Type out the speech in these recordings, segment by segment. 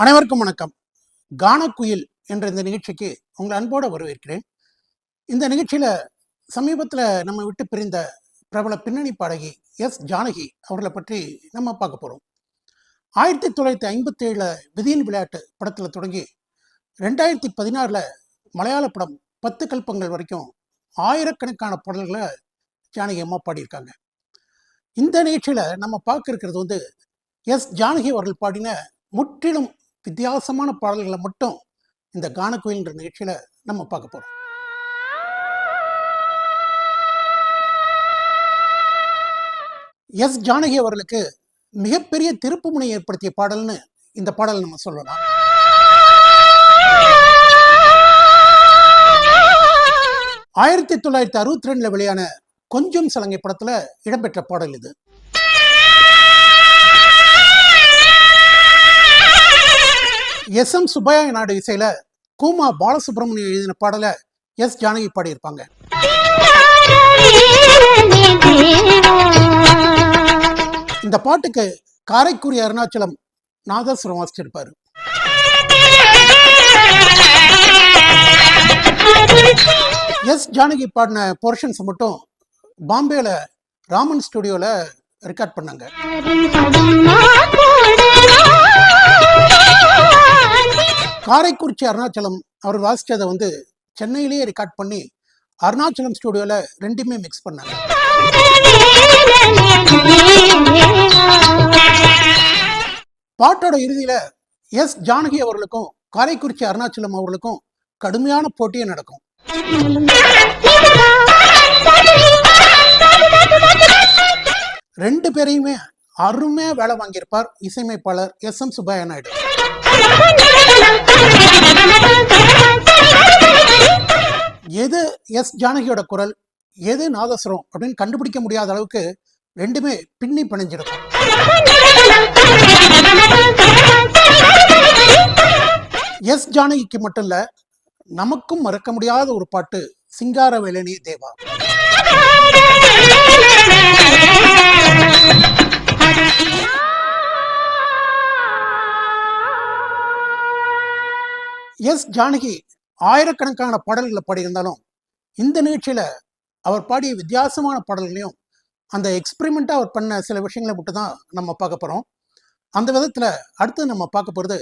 அனைவருக்கும் வணக்கம். கானக்குயில் என்ற இந்த நிகழ்ச்சிக்கு உங்களை அன்போடு வரவேற்கிறேன். இந்த நிகழ்ச்சியில் சமீபத்தில் நம்ம விட்டு பிரிந்த பிரபல பின்னணி பாடகி எஸ் ஜானகி அவர்களை பற்றி நம்ம பார்க்க போகிறோம். 1957 விதியின் விளையாட்டு படத்தில் தொடங்கி 2016 மலையாள படம் 10 கல்பங்கள் வரைக்கும் ஆயிரக்கணக்கான பாடல்களை ஜானகி அம்மா பாடியிருக்காங்க. இந்த நிகழ்ச்சியில் நம்ம பார்க்க இருக்கிறது எஸ் ஜானகி அவர்கள் பாடின முற்றிலும் வித்தியாசமான பாடல்களை மட்டும் இந்த கானக்குயில்ன்ற நிகழ்ச்சியில நம்ம பார்க்க போறோம். எஸ் ஜானகி அவர்களுக்கு மிகப்பெரிய திருப்புமுனை ஏற்படுத்திய பாடல்னு இந்த பாடல் நம்ம சொல்லலாம். ஆயிரத்தி 1962 வெளியான கொஞ்சம் சலங்கை படத்துல இடம்பெற்ற பாடல் இது. எஸ்.எம். சுப்பையா நாயுடு இசையில கூமா பாலசுப்ரமணியம் எழுதின பாடலை எஸ் ஜானகி பாடியிருப்பாங்க. இந்த பாட்டுக்கு காரைக்குடி அருணாச்சலம் நாதஸ்வரம் வாசிச்சிருப்பாரு. எஸ் ஜானகி பாடின போர்ஷன்ஸ் மட்டும் பாம்பேல ராமன் ஸ்டுடியோல ரெக்கார்ட் பண்ணாங்க. காரைக்குறிச்சி அருணாச்சலம் அவர் வாசிச்சதை சென்னையிலேயே ரெக்கார்ட் பண்ணி அருணாச்சலம் ஸ்டுடியோல ரெண்டுமே மிக்ஸ் பண்ணாங்க. பாட்டோட இறுதியில எஸ் ஜானகி அவர்களுக்கும் காரைக்குறிச்சி அருணாச்சலம் அவர்களுக்கும் கடுமையான போட்டியே நடக்கும். ரெண்டு பேரையுமே அருமையா வேலை வாங்கியிருப்பார் இசையமைப்பாளர் எஸ்.எம். சுப்பையா நாயுடு. எது எஸ் ஜானகியோட குரல், எது நாதஸ்வரம் அப்படின்னு கண்டுபிடிக்க முடியாத அளவுக்கு ரெண்டுமே பின்னி பிணைஞ்சிருக்கும். எஸ் ஜானகிக்கு மட்டும் இல்ல, நமக்கும் மறக்க முடியாத ஒரு பாட்டு சிங்காரவேலனே தேவா. எஸ் ஜானகி ஆயிரக்கணக்கான பாடல்களை பாடியிருந்தாலும் இந்த நிகழ்ச்சியில அவர் பாடிய வித்தியாசமான பாடல்களையும் அந்த எக்ஸ்பெரிமெண்டா அவர் பண்ண சில விஷயங்களை மட்டும் தான் நம்ம பார்க்க போறோம். அந்த விதத்துல அடுத்து நம்ம பார்க்க போறது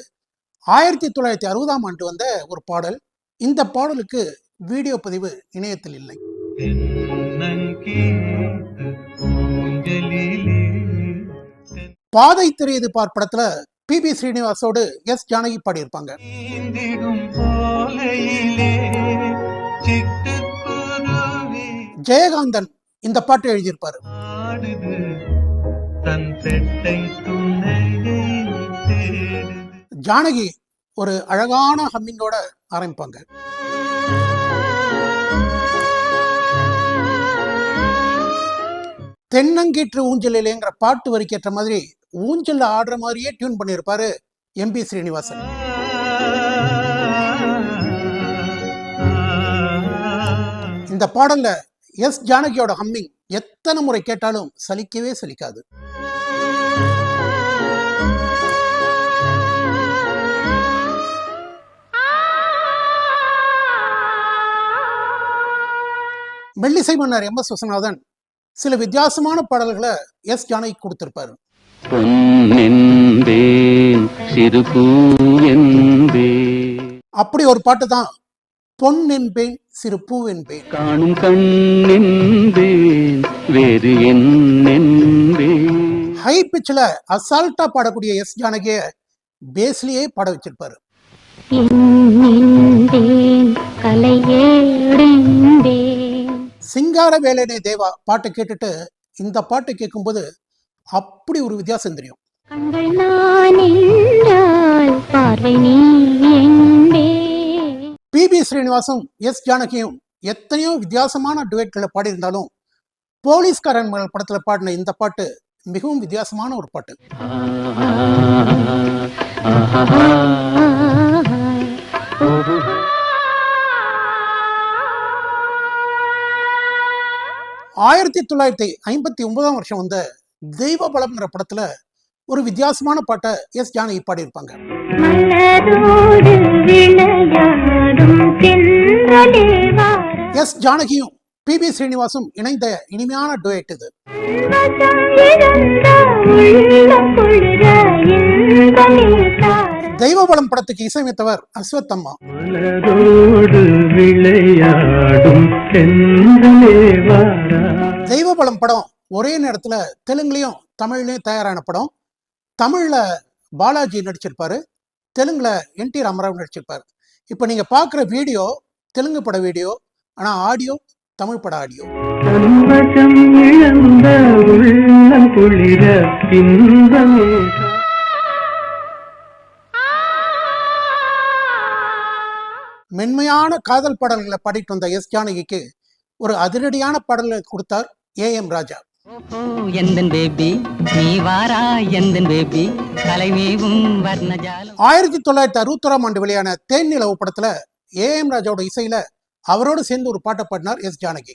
1960 வந்த ஒரு பாடல். இந்த பாடலுக்கு வீடியோ பதிவு இணையத்தில் இல்லை. பாதை தெரியுது பார் படத்துல பி.பி. ஸ்ரீனிவாசோடு எஸ் ஜானகி பாடியிருப்பாங்க. ஜெயகாந்தன் இந்த பாட்டு எழுதியிருப்பாரு. ஜானகி ஒரு அழகான ஹம்மிங்கோட ஆரம்பிப்பாங்க. தென்னங்கீற்று ஊஞ்சலிலேங்கிற பாட்டு வரிக்கேற்ற மாதிரி ஊஞ்சல்ல ஆடுற மாதிரியே டியூன் பண்ணியிருப்பாரு எம்பி ஸ்ரீனிவாசன். இந்த பாடல்ல எஸ் ஜானகியோட ஹம்மிங் எத்தனை முறை கேட்டாலும் சலிக்கவே சலிக்காது. மெல்லிசை மன்னர் எம்.எஸ். விஸ்வநாதன் சில வித்தியாசமான பாடல்களை எஸ் ஜானகி கொடுத்திருப்பாரு. அப்படி ஒரு பாட்டு தான் பொன் என்பேன் சிறு பூ என்பேன். காணும் கண் என்பேன் வேறு என்பேன். ஹை பிட்ச்ல அசால்ட்டா பாடக்கூடிய எஸ் ஜானகிய பேஸ்லயே பாட வச்சிருப்பாரு. சிங்கார வேலனே தேவா பாட்டு கேட்டுட்டு இந்த பாட்டு கேட்கும்போது அப்படி ஒரு வித்தியாசம் தெரியும். பி.பி. ஸ்ரீனிவாசும் எஸ் ஜானகியும் எத்தனையோ வித்தியாசமான டுவேட்களை பாடியிருந்தாலும் போலீஸ்காரன் படத்துல பாடின இந்த பாட்டு மிகவும் வித்தியாசமான ஒரு பாட்டு. 1959 வந்த தெய்வ பலம்ங்கிற படத்துல ஒரு வித்தியாசமான பாட்டை எஸ் ஜானகி பாடியிருப்பாங்க. S ஜானகியும் BB. ஸ்ரீனிவாசும் இணைந்த இனிமையான டுயட் இது. தெய்வபலம் படத்துக்கு இசையமைத்தவர் அஸ்வத்தம்மா. தெய்வபலம் படம் ஒரே நேரத்துல தெலுங்குலயும் தமிழ்லயும் தயாரான படம். தமிழ்ல பாலாஜி நடிச்சிருப்பாரு, தெலுங்குல என்.டி. ராமராவ் நடிச்சிருப்பாரு. இப்ப நீங்க பாக்குற வீடியோ தெலுங்கு பட வீடியோ, ஆனா ஆடியோ தமிழ் பட ஆடியோ. மென்மையான காதல் பாடல்களை பாடிட்டு வந்த எஸ் ஜானகிக்கு ஒரு அதிரடியான பாடல்களை கொடுத்தார் ஏ.எம். ராஜா. 1961ஆம் ஆண்டு வெளியான தேன் நிலவு படத்துல ஏ.எம். ராஜாவோட இசையில அவரோடு சேர்ந்து ஒரு பாட்டை பாடினார் எஸ் ஜானகி.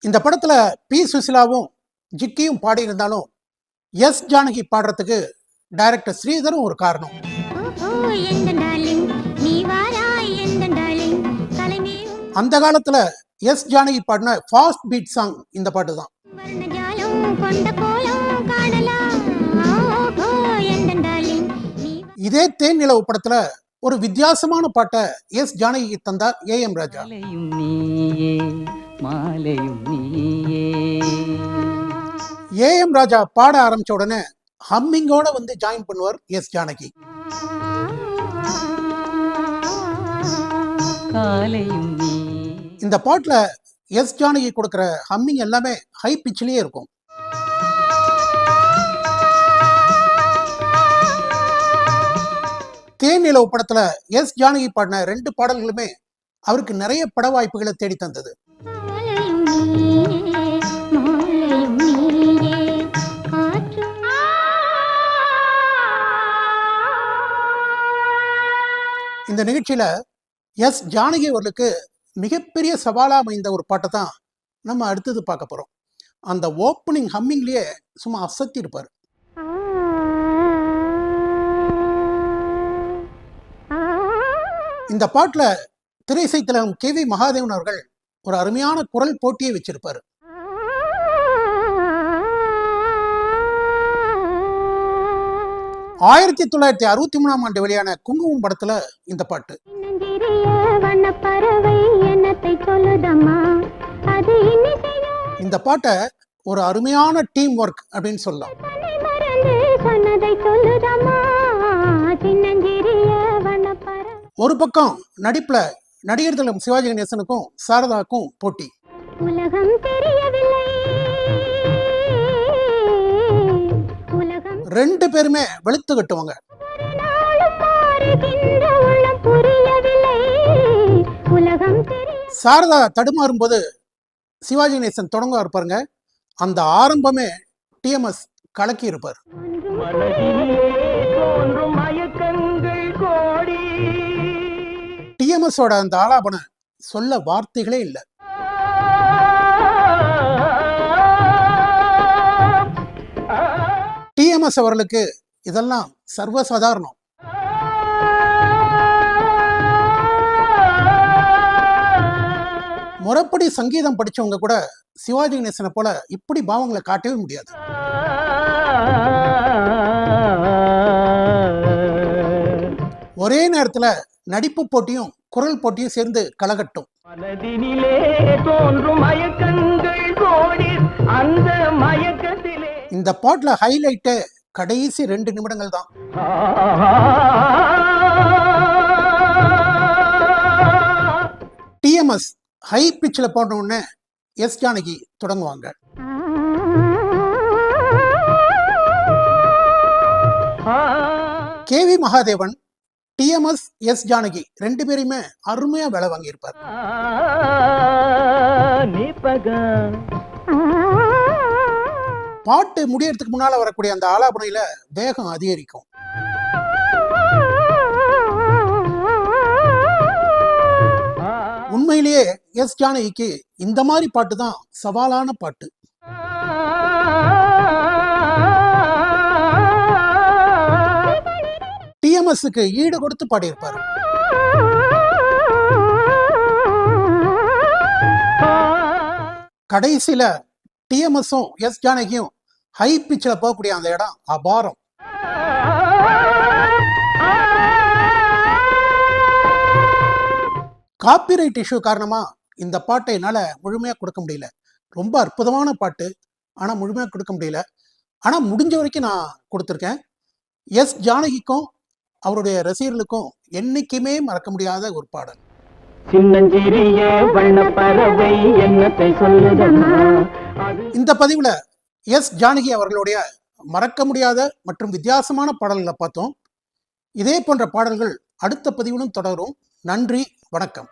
இந்த படத்துல பி. சுசிலாவும் ஜிக்கியும் பாடியிருந்தாலும் எஸ் ஜானகி பாடுறதுக்கு டைரக்டர் ஸ்ரீதரும் ஒரு காரணம். அந்த காலத்துல எஸ் ஜானகி பாடின ஃபாஸ்ட் பீட் சாங் இந்த பாட்டு தான். இதே தேன் நிலவு படத்துல ஒரு வித்தியாசமான பாட்டை எஸ் ஜானகி தந்தார் ஏ.எம். ராஜா. ஏ.எம். ராஜா பாட ஆரம்பிச்ச உடனே ஹம்மிங்கோட வந்து ஜாயின் பண்ணுவார் எஸ் ஜானகி. இந்த பாட்டுல எஸ் ஜானகி கொடுக்கிற ஹம்மிங் எல்லாமே ஹை பிச்சிலேயே இருக்கும். தேன் நிலவு படத்துல எஸ் ஜானகி பாடின 2 பாடல்களுமே அவருக்கு நிறைய பட வாய்ப்புகளை தேடி தந்தது. இந்த நிகழ்ச்சியில எஸ் ஜானகி அவர்களுக்கு மிகப்பெரிய சவாலா அமைந்த ஒரு பாட்டை தான் நம்ம அடுத்தது பார்க்க போறோம். அந்த ஓப்பனிங் ஹம்மிங்லயே சும்மா அசத்தி இருப்பாரு. இந்த பாட்டுல திரைசை திலகம் கே.வி. மகாதேவன் அவர்கள் ஒரு அருமையான குரல் போட்டியை வச்சிருப்பாரு. ஆயிரத்தி 1963ஆம் ஆண்டு வெளியான குங்குமம் படத்துல இந்த பாட்டு. இந்த பாட்டை ஒரு அருமையான டீம் ஒர்க் அப்படின்னு சொல்லலாம். ஒரு பக்கம் நடிப்புல நடிகர் திலகம் சிவாஜி கணேசனுக்கும் சாரதாவுக்கும் போட்டி. ரெண்டு பேருமே வெளுத்து கட்டுவாங்க. சாரதா தடுமாறும் போது சிவாஜி கணேசன் தொடங்க இருப்பாருங்க. அந்த ஆரம்பமே டிஎம்எஸ் கலக்கி இருப்பார். டிஎம்எஸோட அந்த ஆலாபனை சொல்ல வார்த்தைகளே இல்லை. டிஎம்எஸ் அவர்களுக்கு இதெல்லாம் சர்வசாதாரணம். முறைப்படி சங்கீதம் படிச்சவங்க கூட சிவாஜி கணேசனை போல இப்படி பாவங்களை காட்டவே முடியாது. ஒரே நேரத்துல நடிப்பு போட்டியும் குரல் போட்டியும் சேர்ந்து கலகட்டும். இந்த பாட்டுல ஹைலைட் கடைசி 2 நிமிடங்கள் தான். டிஎம்எஸ் ஹை பிச்சில் போன உடனே எஸ் ஜானகி தொடங்குவாங்க. கே.வி. மகாதேவன், டிஎம்எஸ், எஸ் ஜானகி 2 பேரையுமே அருமையா வேலை வாங்கியிருப்பார். பாட்டு முடியறதுக்கு முன்னால வரக்கூடிய அந்த ஆலாபனையில வேகம் அதிகரிக்கும். உண்மையிலேயே எஸ் ஜானகிக்கு இந்த மாதிரி பாட்டு தான் சவாலான பாட்டு. டிஎம்எஸ்க்கு ஈடு கொடுத்து பாடியிருப்பார். கடைசியில டிஎம்எஸும் எஸ் ஜானகியும் ஹை பிச்சில் போகக்கூடிய அந்த இடம் அபாரம். காப்பிரைட் இஷ்யூ காரணமா இந்த பாட்டை என்னால் முழுமையாக கொடுக்க முடியல. ரொம்ப அற்புதமான பாட்டு, ஆனால் முழுமையாக கொடுக்க முடியல. ஆனால் முடிஞ்ச வரைக்கும் நான் கொடுத்துருக்கேன். எஸ் ஜானகிக்கும் அவருடைய ரசிகர்களுக்கும் என்னைக்குமே மறக்க முடியாத ஒரு பாடல். இந்த பதிவுல எஸ் ஜானகி அவர்களுடைய மறக்க முடியாத மற்றும் வித்தியாசமான பாடல்களை பார்த்தோம். இதே போன்ற பாடல்கள் அடுத்த பதிவிலும் தொடரும். நன்றி, வணக்கம்.